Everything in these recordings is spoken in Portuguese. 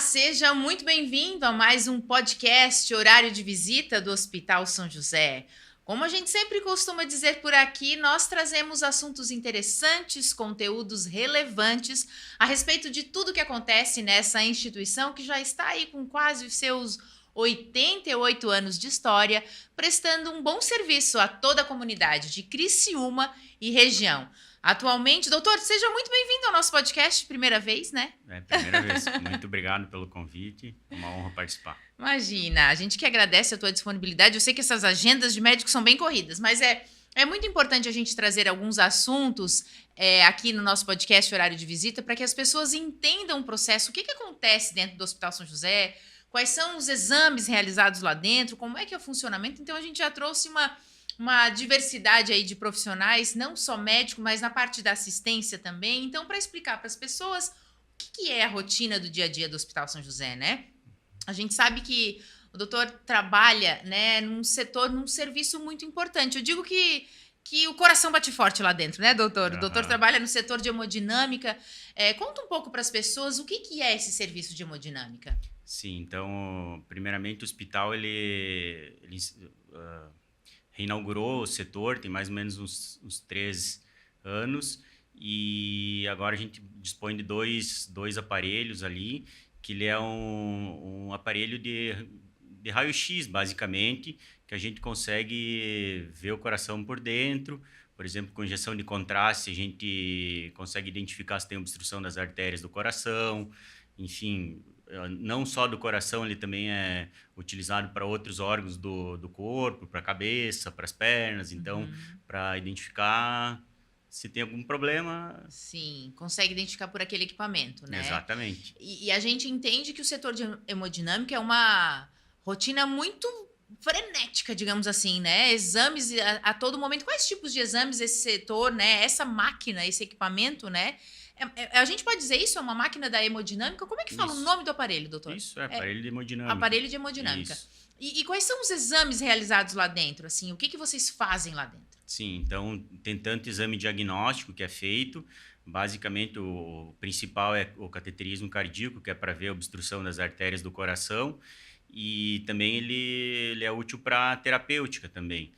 Seja muito bem-vindo a mais um podcast Horário de Visita do Hospital São José. Como a gente sempre costuma dizer por aqui, nós trazemos assuntos interessantes, conteúdos relevantes a respeito de tudo que acontece nessa instituição que já está aí com quase os seus 88 anos de história, prestando um bom serviço a toda a comunidade de Criciúma e região. Atualmente, doutor, seja muito bem-vindo ao nosso podcast, primeira vez, né? Primeira vez. Muito obrigado pelo convite, é uma honra participar. Imagina, a gente que agradece a tua disponibilidade. Eu sei que essas agendas de médicos são bem corridas, mas é muito importante a gente trazer alguns assuntos aqui no nosso podcast Horário de Visita para que as pessoas entendam o processo, o que acontece dentro do Hospital São José, quais são os exames realizados lá dentro, como é que é o funcionamento. Então, a gente já trouxe uma diversidade aí de profissionais, não só médico, mas na parte da assistência também. Então, para explicar para as pessoas o que é a rotina do dia a dia do Hospital São José, né? A gente sabe que o doutor trabalha, né, num serviço muito importante. Eu digo que o coração bate forte lá dentro, né, doutor? O doutor trabalha no setor de hemodinâmica. Conta um pouco para as pessoas o que é esse serviço de hemodinâmica. Sim, então, primeiramente, o hospital, ele reinaugurou o setor, tem mais ou menos uns 3 anos, e agora a gente dispõe de dois aparelhos ali, que ele é um aparelho de raio-x, basicamente, que a gente consegue ver o coração por dentro. Por exemplo, com injeção de contraste, a gente consegue identificar se tem obstrução das artérias do coração, enfim, não só do coração, ele também é utilizado para outros órgãos do corpo, para a cabeça, para as pernas, então, para identificar se tem algum problema. Sim, consegue identificar por aquele equipamento, né? Exatamente. E a gente entende que o setor de hemodinâmica é uma rotina muito frenética, digamos assim, né? Exames a todo momento. Quais tipos de exames esse setor, né? Essa máquina, esse equipamento, né? A gente pode dizer isso? É uma máquina da hemodinâmica? Como é que fala o nome do aparelho, doutor? Isso, aparelho de hemodinâmica. Aparelho de hemodinâmica. E quais são os exames realizados lá dentro? Assim, o que vocês fazem lá dentro? Sim, então tem tanto exame diagnóstico que é feito. Basicamente, o principal é o cateterismo cardíaco, que é para ver a obstrução das artérias do coração. E também ele é útil para terapêutica também.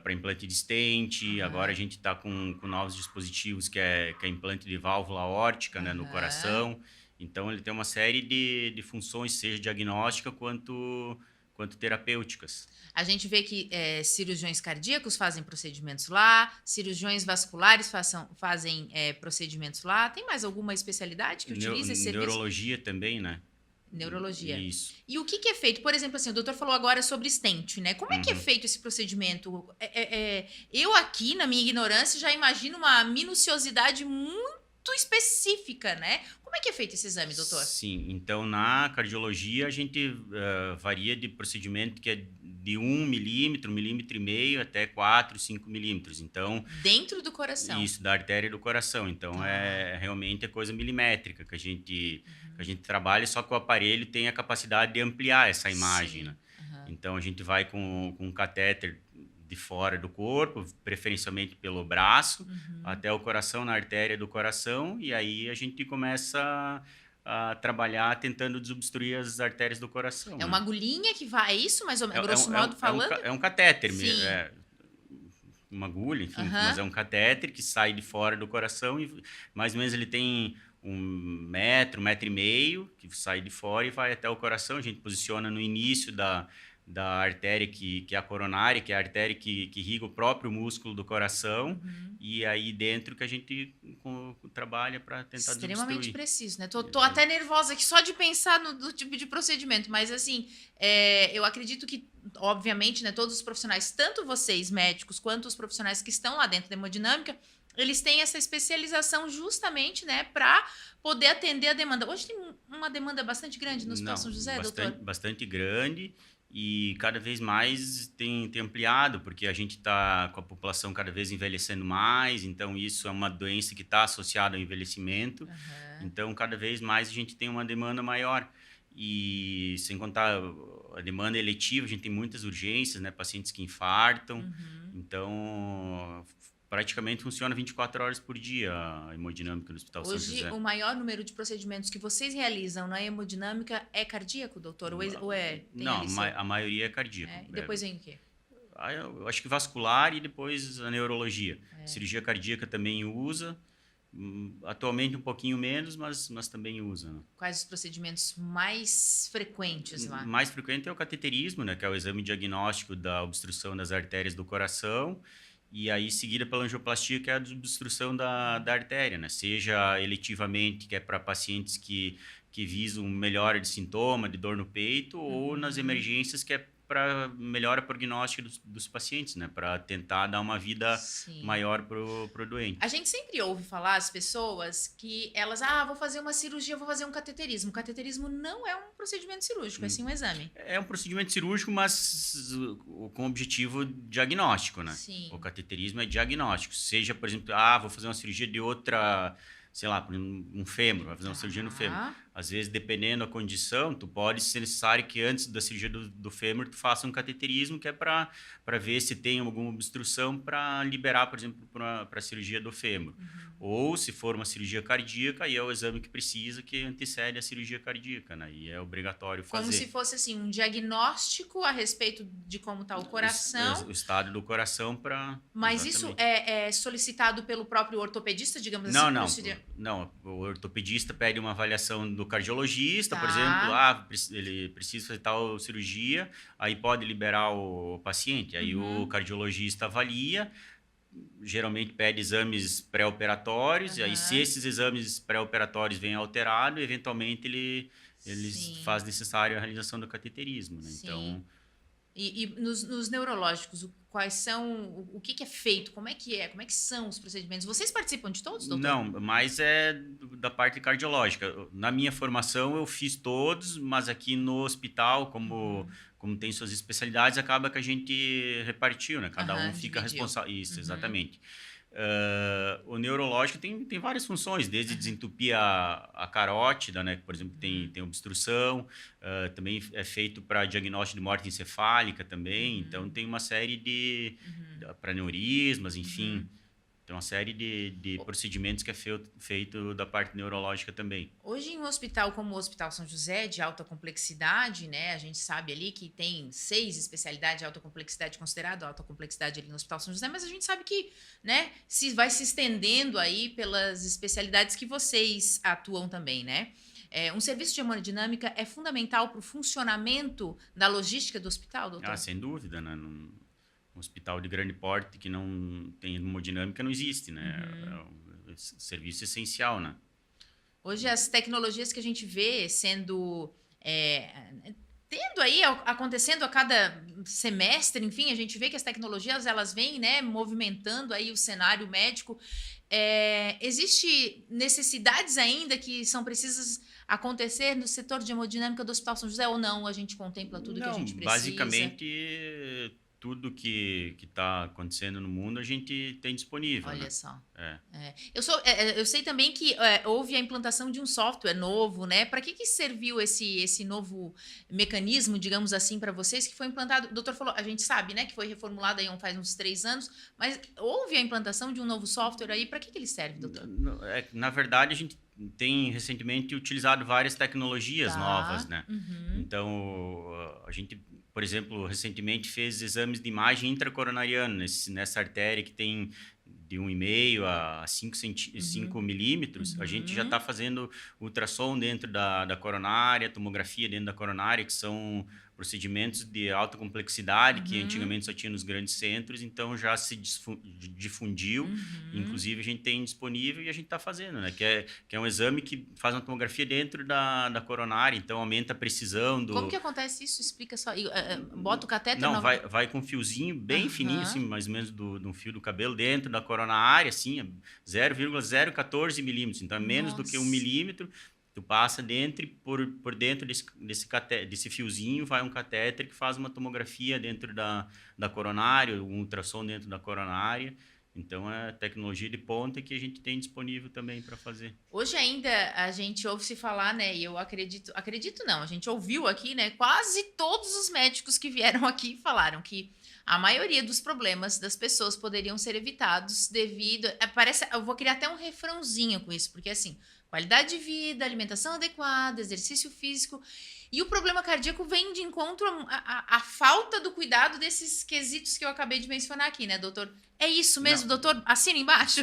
Para implante de stent. Agora a gente está com novos dispositivos que é implante de válvula aórtica, né, no coração. Então ele tem uma série de funções, seja diagnóstica quanto terapêuticas. A gente vê que cirurgiões cardíacos fazem procedimentos lá, cirurgiões vasculares fazem procedimentos lá. Tem mais alguma especialidade que utiliza esse serviço? Neurologia também, né? Neurologia. Isso. E o que é feito? Por exemplo, assim, o doutor falou agora sobre stent, né? Como é que é feito esse procedimento? Eu aqui, na minha ignorância, já imagino uma minuciosidade muito específica, né? Como é que é feito esse exame, doutor? Sim, então na cardiologia a gente varia de procedimento que é de 1 milímetro, 1,5 milímetro, até 4, 5 milímetros. Então, dentro do coração? Isso, da artéria do coração. Então, realmente é coisa milimétrica que a gente trabalha, só que o aparelho tem a capacidade de ampliar essa imagem. Né? Então, a gente vai com um catéter de fora do corpo, preferencialmente pelo braço, até o coração, na artéria do coração, e aí a gente começa a trabalhar tentando desobstruir as artérias do coração. É uma agulhinha que vai, é isso, mais ou menos, grosso modo falando? É um catéter, uma agulha, enfim, mas é um catéter que sai de fora do coração e mais ou menos ele tem 1 metro, 1,5 metro, que sai de fora e vai até o coração. A gente posiciona no início da artéria que é a coronária, que é a artéria que irriga o próprio músculo do coração, e aí dentro que a gente trabalha para tentar desobstruir. Extremamente preciso, né? Tô até nervosa aqui só de pensar no tipo de procedimento, mas assim, eu acredito que, obviamente, né, todos os profissionais, tanto vocês médicos, quanto os profissionais que estão lá dentro da hemodinâmica, eles têm essa especialização justamente, né, para poder atender a demanda. Hoje tem uma demanda bastante grande no Hospital São José, doutor? Bastante grande. E cada vez mais tem ampliado, porque a gente está com a população cada vez envelhecendo mais, então isso é uma doença que está associada ao envelhecimento. Então, cada vez mais a gente tem uma demanda maior. E sem contar a demanda eletiva, a gente tem muitas urgências, né? Pacientes que infartam. Então, praticamente funciona 24 horas por dia a hemodinâmica do Hospital São Hoje, José. o maior número de procedimentos que vocês realizam na hemodinâmica é cardíaco, doutor? Tem Não, ALC? a maioria é cardíaco. E depois vem o quê? Eu acho que vascular e depois a neurologia. Cirurgia cardíaca também usa. Atualmente um pouquinho menos, mas também usa. Né? Quais os procedimentos mais frequentes lá? Mais frequente é o cateterismo, né, que é o exame diagnóstico da obstrução das artérias do coração, e aí seguida pela angioplastia, que é a obstrução da artéria, né? Seja eletivamente, que é para pacientes que visam melhora de sintoma, de dor no peito, ou nas emergências, que é para melhora prognóstica dos pacientes, né? Para tentar dar uma vida maior pro doente. A gente sempre ouve falar as pessoas que elas, vou fazer uma cirurgia, vou fazer um cateterismo. O cateterismo não é um procedimento cirúrgico, é sim um exame. É um procedimento cirúrgico, mas com objetivo diagnóstico, né? Sim. O cateterismo é diagnóstico. Seja, por exemplo, vou fazer uma cirurgia de outra, sei lá, um fêmur, vai fazer uma cirurgia no fêmur. Às vezes, dependendo da condição, pode ser necessário que antes da cirurgia do fêmur, tu faça um cateterismo, que é para ver se tem alguma obstrução para liberar, por exemplo, para a cirurgia do fêmur. Ou, se for uma cirurgia cardíaca, aí é o exame que precisa, que antecede a cirurgia cardíaca, né? E é obrigatório fazer. Como se fosse, assim, um diagnóstico a respeito de como está o coração. O estado do coração para... Mas exatamente. Isso é solicitado pelo próprio ortopedista, digamos assim? Não. O ortopedista pede uma avaliação do cardiologista, por exemplo, ele precisa fazer tal cirurgia, aí pode liberar o paciente. Aí o cardiologista avalia, geralmente pede exames pré-operatórios, e aí se esses exames pré-operatórios vêm alterados, eventualmente eles faz necessário a realização do cateterismo. Né? Então... E nos neurológicos, quais são, o que é feito, como é que são os procedimentos? Vocês participam de todos, doutor? Não, mas é da parte cardiológica. Na minha formação eu fiz todos, mas aqui no hospital, como tem suas especialidades, acaba que a gente repartiu, né? Cada um fica responsável. Isso, exatamente. O neurológico tem várias funções, desde desentupir a carótida, né? Que, por exemplo, tem obstrução, também é feito para diagnóstico de morte encefálica também, então tem uma série de para aneurismas, enfim, tem uma série de procedimentos que é feito da parte neurológica também. Hoje, em um hospital como o Hospital São José, de alta complexidade, né? A gente sabe ali que tem 6 especialidades de alta complexidade, considerado alta complexidade ali no Hospital São José, mas a gente sabe que, né, vai se estendendo aí pelas especialidades que vocês atuam também, né? Um serviço de hemodinâmica é fundamental para o funcionamento da logística do hospital, doutor? Sem dúvida, né? Um hospital de grande porte que não tem hemodinâmica não existe, né? É um serviço essencial, né? Hoje as tecnologias que a gente vê sendo tendo aí acontecendo a cada semestre, enfim, a gente vê que as tecnologias elas vêm, né, movimentando aí o cenário médico. Existe necessidades ainda que são precisas acontecer no setor de hemodinâmica do Hospital São José ou não? A gente contempla tudo que a gente precisa? Basicamente tudo que está acontecendo no mundo a gente tem disponível. Olha né? só. Eu sei também que houve a implantação de um software novo, né? Para que serviu esse novo mecanismo, digamos assim, para vocês, que foi implantado? O doutor falou, a gente sabe, né, que foi reformulado aí faz uns 3 anos, mas houve a implantação de um novo software aí, para que ele serve, doutor? Na verdade, a gente tem recentemente utilizado várias tecnologias novas, né? Então, a gente, por exemplo, recentemente fez exames de imagem intracoronariana nessa artéria que tem de 1,5 a 5 milímetros. A gente já está fazendo ultrassom dentro da coronária, tomografia dentro da coronária, que são procedimentos de alta complexidade que antigamente só tinha nos grandes centros, então já se difundiu. Inclusive, a gente tem disponível e a gente está fazendo, né? Que é um exame que faz uma tomografia dentro da coronária, então aumenta a precisão do... Como que acontece isso? Explica só. Bota o catéter... Não, vai com um fiozinho bem fininho, assim, mais ou menos de um fio do cabelo dentro da coronária, assim, 0,014 milímetros, então é menos do que 1 milímetro. Tu passa dentro e por dentro desse fiozinho vai um catéter que faz uma tomografia dentro da coronária, um ultrassom dentro da coronária. Então, é tecnologia de ponta que a gente tem disponível também para fazer. Hoje ainda a gente ouve se falar, né, e eu acredito não, a gente ouviu aqui, né, quase todos os médicos que vieram aqui falaram que a maioria dos problemas das pessoas poderiam ser evitados devido... Parece, eu vou criar até um refrãozinho com isso, porque assim, qualidade de vida, alimentação adequada, exercício físico... E o problema cardíaco vem de encontro à falta do cuidado desses quesitos que eu acabei de mencionar aqui, né, doutor? É isso mesmo, Não, doutor? Assina embaixo.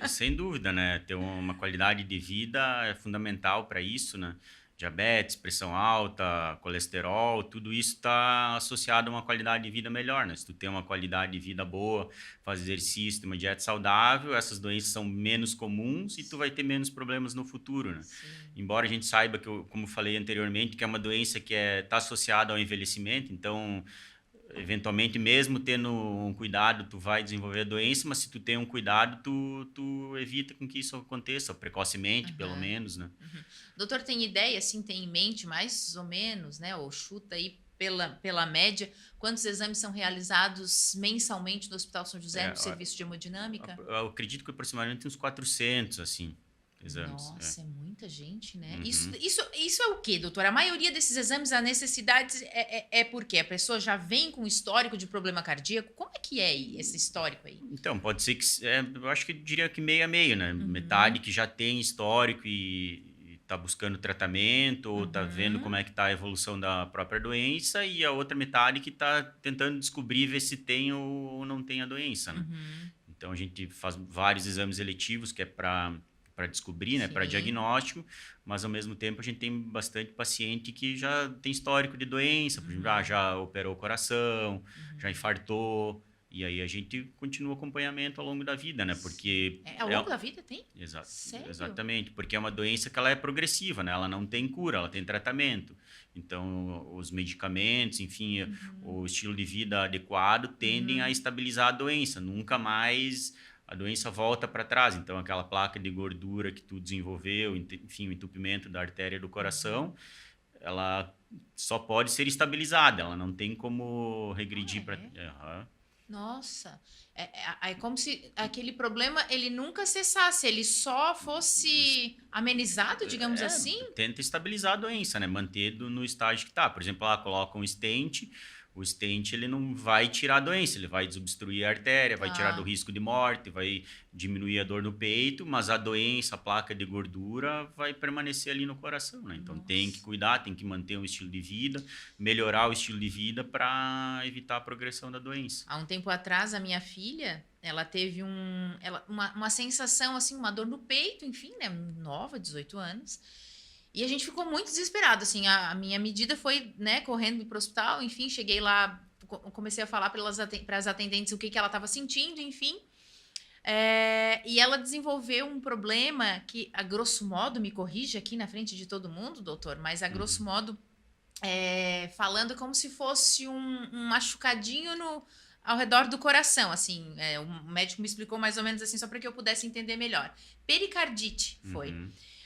sem dúvida, né? Ter uma qualidade de vida é fundamental para isso, né? Diabetes, pressão alta, colesterol, tudo isso está associado a uma qualidade de vida melhor, né? Se tu tem uma qualidade de vida boa, faz exercício, tem uma dieta saudável, essas doenças são menos comuns e tu vai ter menos problemas no futuro, né? Sim. Embora a gente saiba que, como falei anteriormente, que é uma doença que está associada ao envelhecimento, então eventualmente, mesmo tendo um cuidado, tu vai desenvolver a doença, mas se tu tem um cuidado, tu evita com que isso aconteça, precocemente, pelo menos, né? Doutor, tem ideia, assim, tem em mente mais ou menos, né, ou chuta aí pela média, quantos exames são realizados mensalmente no Hospital São José, no serviço de hemodinâmica? Eu acredito que aproximadamente uns 400, assim, exames. Nossa, é muita gente, né? Isso é o quê, doutor? A maioria desses exames, a necessidade é porque a pessoa já vem com histórico de problema cardíaco? Como é que é esse histórico aí? Então, pode ser que... eu acho que eu diria que meio a meio, né? Metade que já tem histórico e está buscando tratamento ou está vendo como é que está a evolução da própria doença, e a outra metade que está tentando descobrir, ver se tem ou não tem a doença, né? Então, a gente faz vários exames eletivos, que é para descobrir, né, para diagnóstico, mas ao mesmo tempo a gente tem bastante paciente que já tem histórico de doença, por exemplo, já operou o coração, já infartou, e aí a gente continua o acompanhamento ao longo da vida, né, porque... ao longo da vida tem? Sério? Exatamente, porque é uma doença que ela é progressiva, né, ela não tem cura, ela tem tratamento. Então, os medicamentos, enfim, o estilo de vida adequado tendem a estabilizar a doença, nunca mais... a doença volta para trás. Então, aquela placa de gordura que tu desenvolveu, enfim, o entupimento da artéria do coração, ela só pode ser estabilizada, ela não tem como regredir para... Nossa, é como se aquele problema ele nunca cessasse, ele só fosse amenizado, digamos assim? Tenta estabilizar a doença, né? Manter no estágio que está. Por exemplo, lá coloca um stent. O stent ele não vai tirar a doença, ele vai desobstruir a artéria, vai tirar do risco de morte, vai diminuir a dor no peito, mas a doença, a placa de gordura vai permanecer ali no coração, né? Então tem que cuidar, tem que manter um estilo de vida, melhorar o estilo de vida para evitar a progressão da doença. Há um tempo atrás, a minha filha, ela teve uma sensação, assim, uma dor no peito, enfim, né? Nova, 18 anos. E a gente ficou muito desesperado, assim, a minha medida foi, né, correndo para o hospital, enfim, cheguei lá, comecei a falar para as atendentes o que ela estava sentindo, enfim. E ela desenvolveu um problema que, a grosso modo, me corrija aqui na frente de todo mundo, doutor, mas a grosso modo, falando como se fosse um machucadinho ao redor do coração, assim, o médico me explicou mais ou menos assim, só para que eu pudesse entender melhor. Pericardite foi.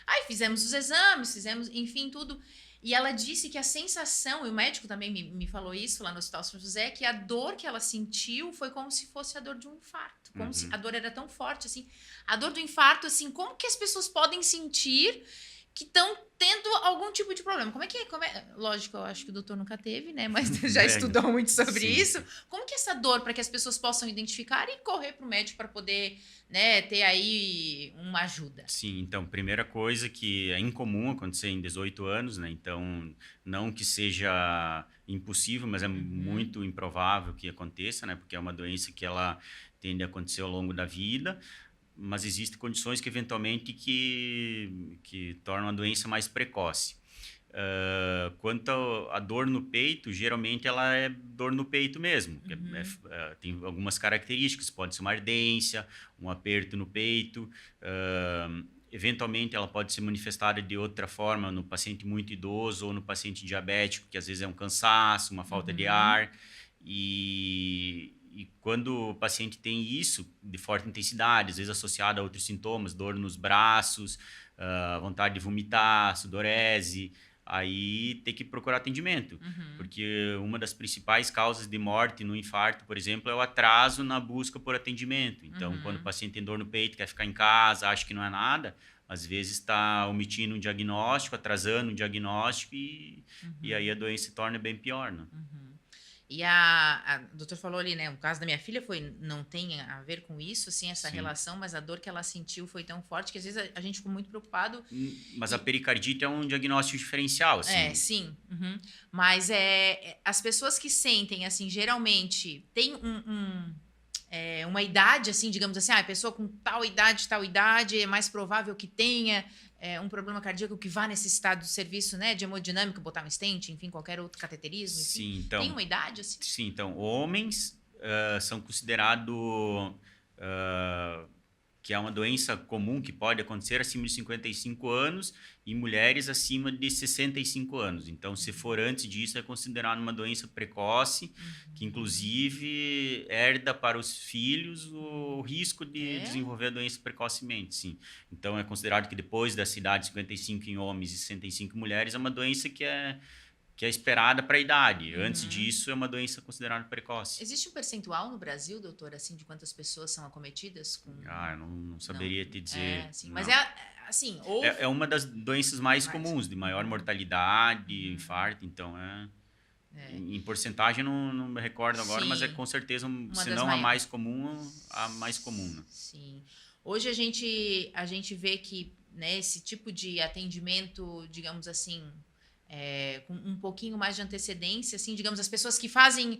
Aí fizemos os exames, enfim, tudo. E ela disse que a sensação, e o médico também me falou isso lá no Hospital São José, que a dor que ela sentiu foi como se fosse a dor de um infarto. Como se a dor era tão forte, assim. A dor do infarto, assim, como que as pessoas podem sentir que estão tendo algum tipo de problema? Como é que é? Lógico, eu acho que o doutor nunca teve, né? Mas já estudou muito sobre isso. Como que é essa dor, para que as pessoas possam identificar e correr para o médico para poder, né, ter aí uma ajuda? Sim, então, primeira coisa que é incomum acontecer em 18 anos, né? Então, não que seja impossível, mas é muito improvável que aconteça, né? Porque é uma doença que ela tende a acontecer ao longo da vida, mas existem condições que eventualmente que tornam a doença mais precoce. Quanto à dor no peito, geralmente ela é dor no peito mesmo. Tem algumas características, pode ser uma ardência, um aperto no peito. Eventualmente ela pode ser manifestada de outra forma no paciente muito idoso ou no paciente diabético, que às vezes é um cansaço, uma falta de ar. E quando o paciente tem isso de forte intensidade, às vezes associado a outros sintomas, dor nos braços, vontade de vomitar, sudorese, aí tem que procurar atendimento. Porque uma das principais causas de morte no infarto, por exemplo, é o atraso na busca por atendimento. Então, quando o paciente tem dor no peito, quer ficar em casa, acha que não é nada, às vezes está omitindo um diagnóstico, atrasando um diagnóstico e aí a doença se torna bem pior, né? E a doutor falou ali, né? O caso da minha filha não tem a ver com isso, assim, essa Sim. relação, mas a dor que ela sentiu foi tão forte que às vezes a gente ficou muito preocupado. Mas a pericardite é um diagnóstico diferencial, assim. Sim. Uhum. Mas as pessoas que sentem, assim, geralmente tem uma idade, assim, digamos assim, a pessoa com tal idade, é mais provável que tenha um problema cardíaco que vá necessitar do serviço, né, de hemodinâmica, botar um stent, enfim, qualquer outro cateterismo, enfim. Sim, então, tem uma idade, assim? Sim, então, homens são considerados que é uma doença comum que pode acontecer acima de 55 anos e mulheres acima de 65 anos. Então, se for antes disso, é considerado uma doença precoce, que inclusive herda para os filhos o risco de desenvolver a doença precocemente, sim. Então, é considerado que depois dessa idade, 55 em homens e 65 em mulheres, é uma doença que é esperada para a idade. Antes disso, é uma doença considerada precoce. Existe um percentual no Brasil, doutor, assim, de quantas pessoas são acometidas com... eu não saberia te dizer. Sim. Mas assim... É uma das doenças mais comuns, de maior mortalidade, infarto, então em porcentagem não me recordo agora, mas é com certeza, se não a mais comum, a mais comum. Né? Sim. Hoje a gente vê que, né, esse tipo de atendimento, digamos assim... com um pouquinho mais de antecedência, assim, digamos, as pessoas que fazem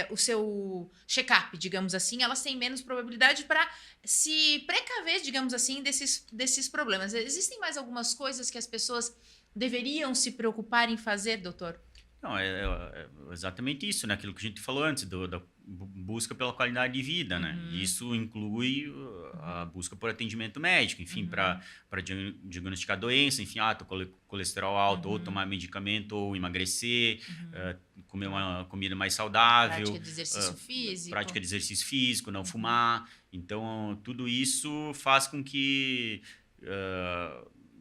o seu check-up, digamos assim, elas têm menos probabilidade para se precaver, digamos assim, desses problemas. Existem mais algumas coisas que as pessoas deveriam se preocupar em fazer, doutor? Não, é exatamente isso, né? Aquilo que a gente falou antes, da busca pela qualidade de vida, né? Isso inclui a busca por atendimento médico, enfim, para diagnosticar doença, enfim, tô com colesterol alto, ou tomar medicamento, ou emagrecer, comer uma comida mais saudável. Prática de exercício físico. Não fumar. Então, tudo isso faz com que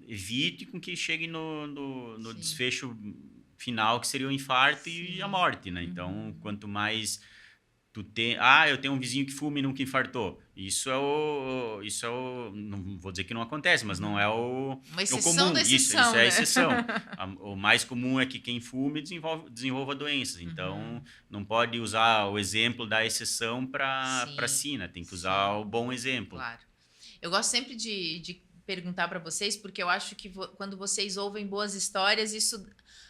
evite com que chegue no desfecho final, que seria o infarto e a morte, né? Então, quanto mais tu tem... eu tenho um vizinho que fuma e nunca infartou. Isso é o... Não vou dizer que não acontece, mas não é o exceção comum. Da exceção, isso né? é exceção. O mais comum é que quem fume desenvolva doenças. Então, não pode usar o exemplo da exceção para si, né? Tem que usar o bom exemplo. Claro. Eu gosto sempre de perguntar para vocês, porque eu acho que quando vocês ouvem boas histórias, isso...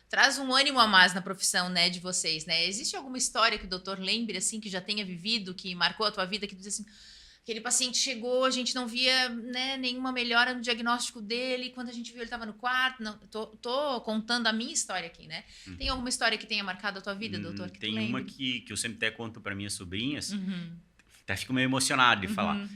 traz um ânimo a mais na profissão, né, de vocês, né? Existe alguma história que o doutor lembre, assim, que já tenha vivido, que marcou a tua vida, que diz assim, aquele paciente chegou, a gente não via, né, nenhuma melhora no diagnóstico dele, quando a gente viu ele estava no quarto, não, tô contando a minha história aqui, né? Tem alguma história que tenha marcado a tua vida, doutor? Que tem uma que eu sempre até conto para minhas sobrinhas, até fico meio emocionado de falar,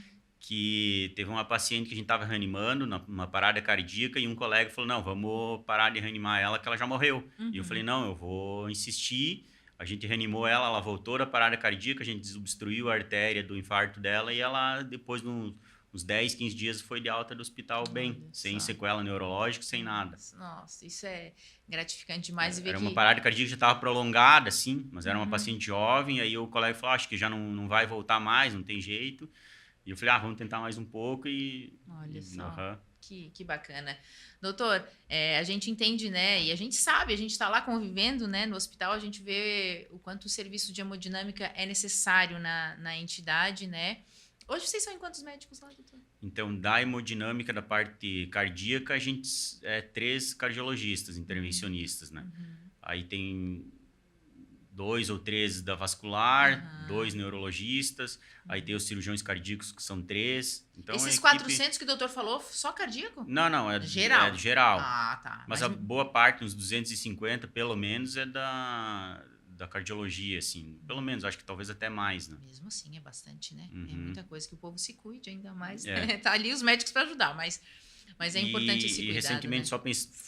que teve uma paciente que a gente estava reanimando numa parada cardíaca e um colega falou, não, vamos parar de reanimar ela que ela já morreu. E eu falei, não, eu vou insistir. A gente reanimou ela voltou da parada cardíaca, a gente desobstruiu a artéria do infarto dela e ela, depois de uns 10, 15 dias, foi de alta do hospital bem, sem sequela neurológica, sem nada. Nossa, isso é gratificante demais. Era uma parada cardíaca que já estava prolongada, sim, mas era uma paciente jovem, aí o colega falou, acho que já não vai voltar mais, não tem jeito. E eu falei, vamos tentar mais um pouco e... Olha só, que bacana. Doutor, a gente entende, né, e a gente sabe, a gente está lá convivendo, né, no hospital, a gente vê o quanto o serviço de hemodinâmica é necessário na entidade, né? Hoje vocês são em quantos médicos lá, doutor? Então, da hemodinâmica, da parte cardíaca, a gente é 3 cardiologistas, intervencionistas, né? Aí tem 2 ou 3 da vascular, 2 neurologistas, aí tem os cirurgiões cardíacos, que são 3. Então, esses 400 que o doutor falou, só cardíaco? Não, é geral. É geral. Tá. Mas a boa parte, uns 250, pelo menos, é da cardiologia, assim. Pelo menos, acho que talvez até mais, né? Mesmo assim, é bastante, né? É muita coisa que o povo se cuide, ainda mais. Tá ali os médicos para ajudar, mas é importante esse cuidado. E recentemente, né?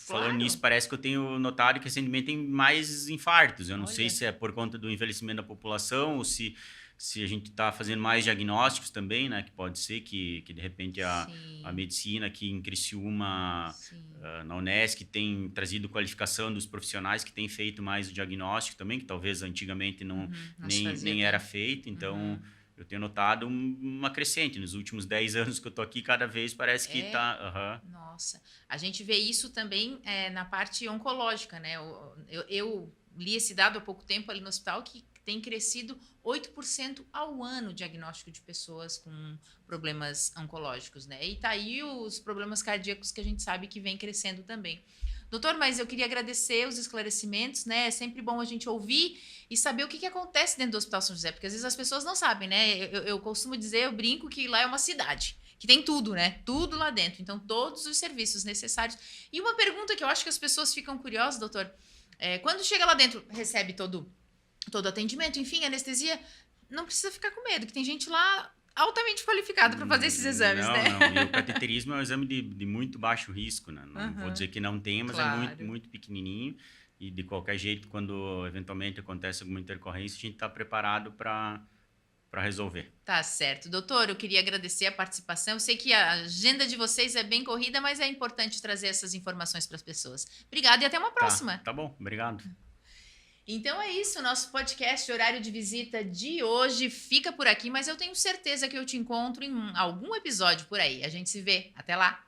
Falando nisso, parece que eu tenho notado que recentemente tem mais infartos. Eu não sei se é por conta do envelhecimento da população ou se a gente está fazendo mais diagnósticos também, né? Que pode ser que de repente a medicina aqui em Criciúma, na Unesc, tem trazido qualificação dos profissionais que têm feito mais o diagnóstico também, que talvez antigamente nem era feito. Então... Eu tenho notado uma crescente. Nos últimos 10 anos que eu estou aqui, cada vez parece que está... Nossa. A gente vê isso também na parte oncológica, né? Eu li esse dado há pouco tempo ali no hospital, que tem crescido 8% ao ano o diagnóstico de pessoas com problemas oncológicos, né? E tá aí os problemas cardíacos que a gente sabe que vem crescendo também. Doutor, mas eu queria agradecer os esclarecimentos, né? É sempre bom a gente ouvir e saber o que acontece dentro do Hospital São José, porque às vezes as pessoas não sabem, né? Eu costumo dizer, eu brinco que lá é uma cidade, que tem tudo, né? Tudo lá dentro. Então, todos os serviços necessários. E uma pergunta que eu acho que as pessoas ficam curiosas, doutor, quando chega lá dentro, recebe todo atendimento, enfim, anestesia, não precisa ficar com medo, que tem gente lá altamente qualificada para fazer esses exames, né? Não. E o cateterismo é um exame de muito baixo risco, né? Não vou dizer que não tem, mas Claro. é muito, muito pequenininho. E de qualquer jeito, quando eventualmente acontece alguma intercorrência, a gente está preparado para resolver. Tá certo. Doutor, eu queria agradecer a participação. Eu sei que a agenda de vocês é bem corrida, mas é importante trazer essas informações para as pessoas. Obrigada e até uma próxima. Tá bom, obrigado. Então é isso, nosso podcast Horário de Visita de hoje fica por aqui, mas eu tenho certeza que eu te encontro em algum episódio por aí. A gente se vê. Até lá!